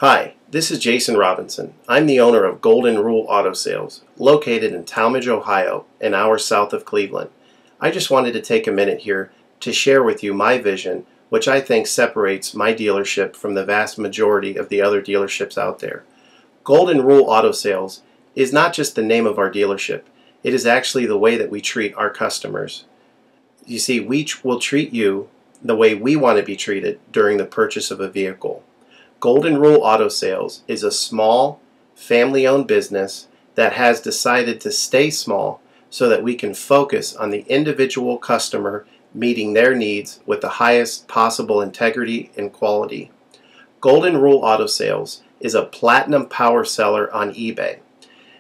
Hi, this is Jason Robinson. I'm the owner of Golden Rule Auto Sales, located in Tallmadge, Ohio, an hour south of Cleveland. I just wanted to take a minute here to share with you my vision, which I think separates my dealership from the vast majority of the other dealerships out there. Golden Rule Auto Sales is not just the name of our dealership, it is actually the way that we treat our customers. You see, we will treat you the way we want to be treated during the purchase of a vehicle. Golden Rule Auto Sales is a small, family-owned business that has decided to stay small so that we can focus on the individual customer meeting their needs with the highest possible integrity and quality. Golden Rule Auto Sales is a platinum power seller on eBay.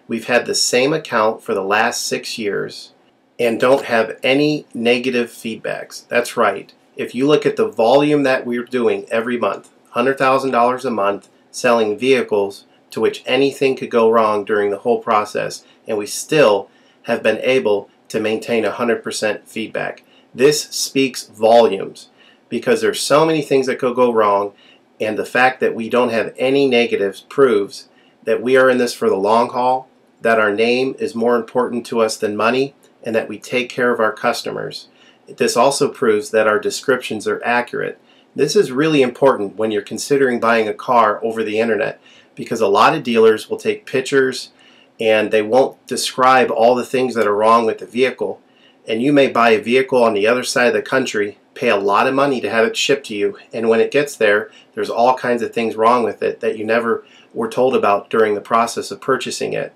We've had the same account for the last 6 years and don't have any negative feedbacks. That's right. If you look at the volume that we're doing every month, $100,000 a month selling vehicles to which anything could go wrong during the whole process, and we still have been able to maintain 100% feedback. This speaks volumes because there's so many things that could go wrong, and the fact that we don't have any negatives proves that we are in this for the long haul, that our name is more important to us than money, and that we take care of our customers. This also proves that our descriptions are accurate. This is really important when you're considering buying a car over the internet, because a lot of dealers will take pictures and they won't describe all the things that are wrong with the vehicle. And you may buy a vehicle on the other side of the country, pay a lot of money to have it shipped to you, and when it gets there, there's all kinds of things wrong with it that you never were told about during the process of purchasing it.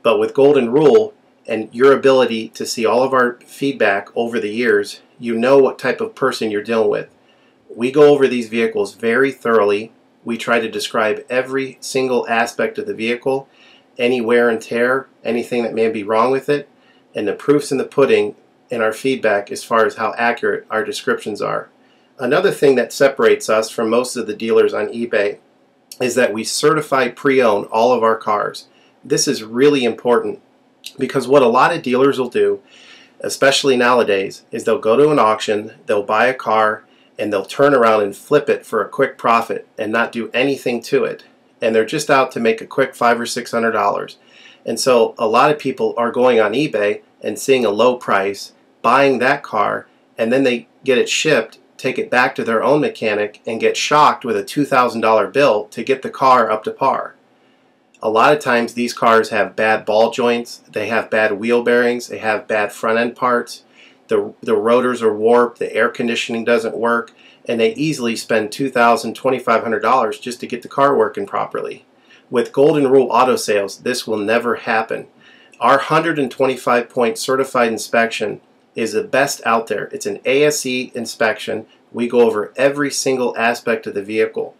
But with Golden Rule and your ability to see all of our feedback over the years, you know what type of person you're dealing with. We go over these vehicles very thoroughly. We try to describe every single aspect of the vehicle, any wear and tear, anything that may be wrong with it, and the proof's in the pudding in our feedback as far as how accurate our descriptions are. Another thing that separates us from most of the dealers on eBay is that we certify pre-owned all of our cars. This is really important because what a lot of dealers will do, especially nowadays, is they'll go to an auction, they'll buy a car, and they'll turn around and flip it for a quick profit and not do anything to it. And they're just out to make a quick $500 or $600. And so a lot of people are going on eBay and seeing a low price, buying that car, and then they get it shipped, take it back to their own mechanic, and get shocked with a $2,000 bill to get the car up to par. A lot of times these cars have bad ball joints, they have bad wheel bearings, they have bad front end parts. The rotors are warped, the air conditioning doesn't work, and they easily spend $2,000, $2,500 just to get the car working properly. With Golden Rule Auto Sales, this will never happen. Our 125-point certified inspection is the best out there. It's an ASE inspection. We go over every single aspect of the vehicle.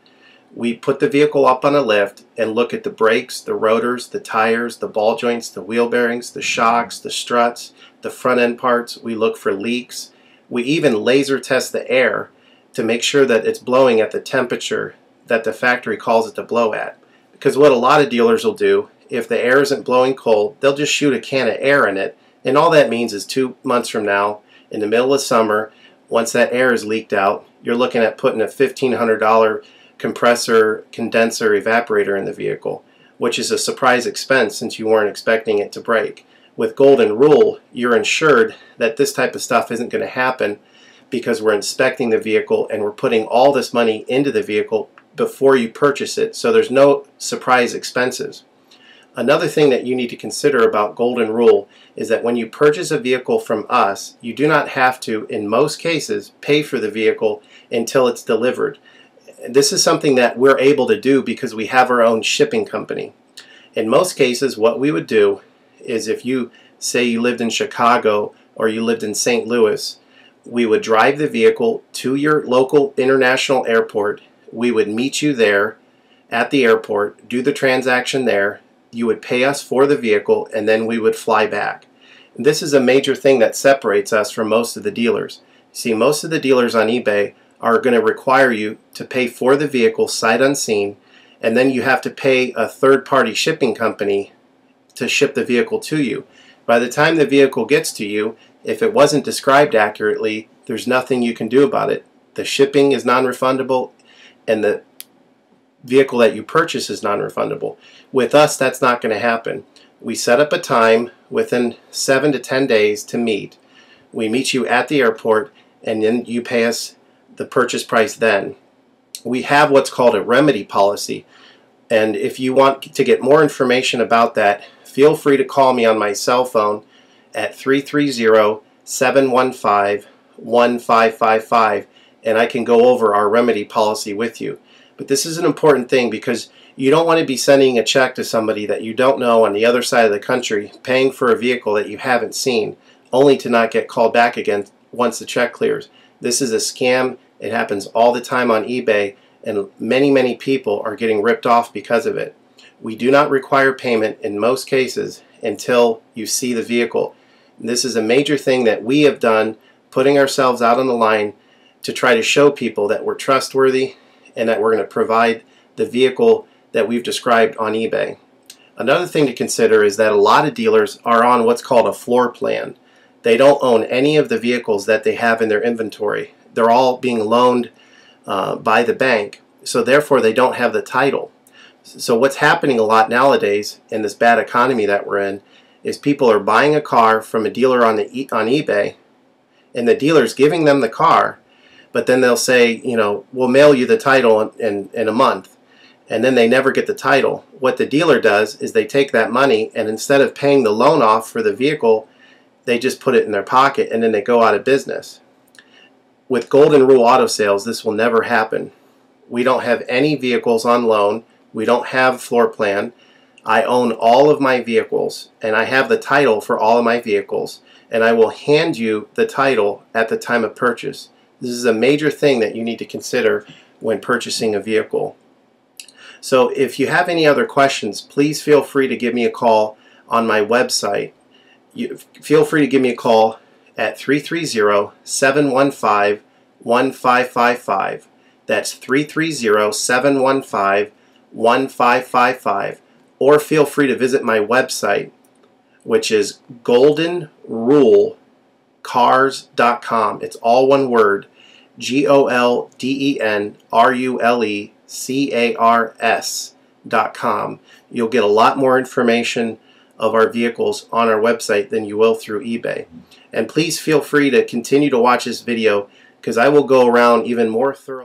We put the vehicle up on a lift and look at the brakes, the rotors, the tires, the ball joints, the wheel bearings, the shocks, the struts, the front end parts. We look for leaks. We even laser test the air to make sure that it's blowing at the temperature that the factory calls it to blow at. Because what a lot of dealers will do, if the air isn't blowing cold, they'll just shoot a can of air in it, and all that means is 2 months from now, in the middle of summer, once that air is leaked out, you're looking at putting a $1,500 compressor, condenser, evaporator in the vehicle, which is a surprise expense since you weren't expecting it to break. With Golden Rule, you're ensured that this type of stuff isn't going to happen because we're inspecting the vehicle and we're putting all this money into the vehicle before you purchase it, so there's no surprise expenses. Another thing that you need to consider about Golden Rule is that when you purchase a vehicle from us, you do not have to, in most cases, pay for the vehicle until it's delivered. This is something that we're able to do because we have our own shipping company. In most cases, what we would do is if you say you lived in Chicago or you lived in St. Louis, we would drive the vehicle to your local international airport. We would meet you there at the airport, do the transaction there. You would pay us for the vehicle, and then we would fly back. And this is a major thing that separates us from most of the dealers. See, most of the dealers on eBay are going to require you to pay for the vehicle sight unseen, and then you have to pay a third-party shipping company to ship the vehicle to you. By the time the vehicle gets to you, if it wasn't described accurately, there's nothing you can do about it. The shipping is non-refundable, and the vehicle that you purchase is non-refundable. With us, that's not going to happen. We set up a time within 7 to 10 days to meet. We meet you at the airport, and then you pay us the purchase price then. We have what's called a remedy policy, and if you want to get more information about that, feel free to call me on my cell phone at 330-715-1555, and I can go over our remedy policy with you. But this is an important thing because you don't want to be sending a check to somebody that you don't know on the other side of the country, paying for a vehicle that you haven't seen, only to not get called back again once the check clears. This is a scam. It happens all the time on eBay, and many people are getting ripped off because of it. We do not require payment in most cases until you see the vehicle. This is a major thing that we have done, putting ourselves out on the line to try to show people that we're trustworthy and that we're going to provide the vehicle that we've described on eBay. Another thing to consider is that a lot of dealers are on what's called a floor plan. They don't own any of the vehicles that they have in their inventory. They're all being loaned by the bank, so therefore they don't have the title. So what's happening a lot nowadays in this bad economy that we're in is people are buying a car from a dealer on eBay, and the dealer's giving them the car, but then they'll say, you know, we'll mail you the title in a month, and then they never get the title. What the dealer does is they take that money, and instead of paying the loan off for the vehicle, they just put it in their pocket, and then they go out of business. With Golden Rule Auto Sales, this will never happen. We don't have any vehicles on loan. We don't have floor plan. I own all of my vehicles, and I have the title for all of my vehicles, and I will hand you the title at the time of purchase. This is a major thing that you need to consider when purchasing a vehicle. So if you have any other questions, please feel free to give me a call on my website. Feel free to give me a call at 330-715-1555. That's 330-715-1555. Or feel free to visit my website, which is goldenrulecars.com. It's all one word, goldenrulecars.com. You'll get a lot more information of our vehicles on our website than you will through eBay. And please feel free to continue to watch this video because I will go around even more thoroughly.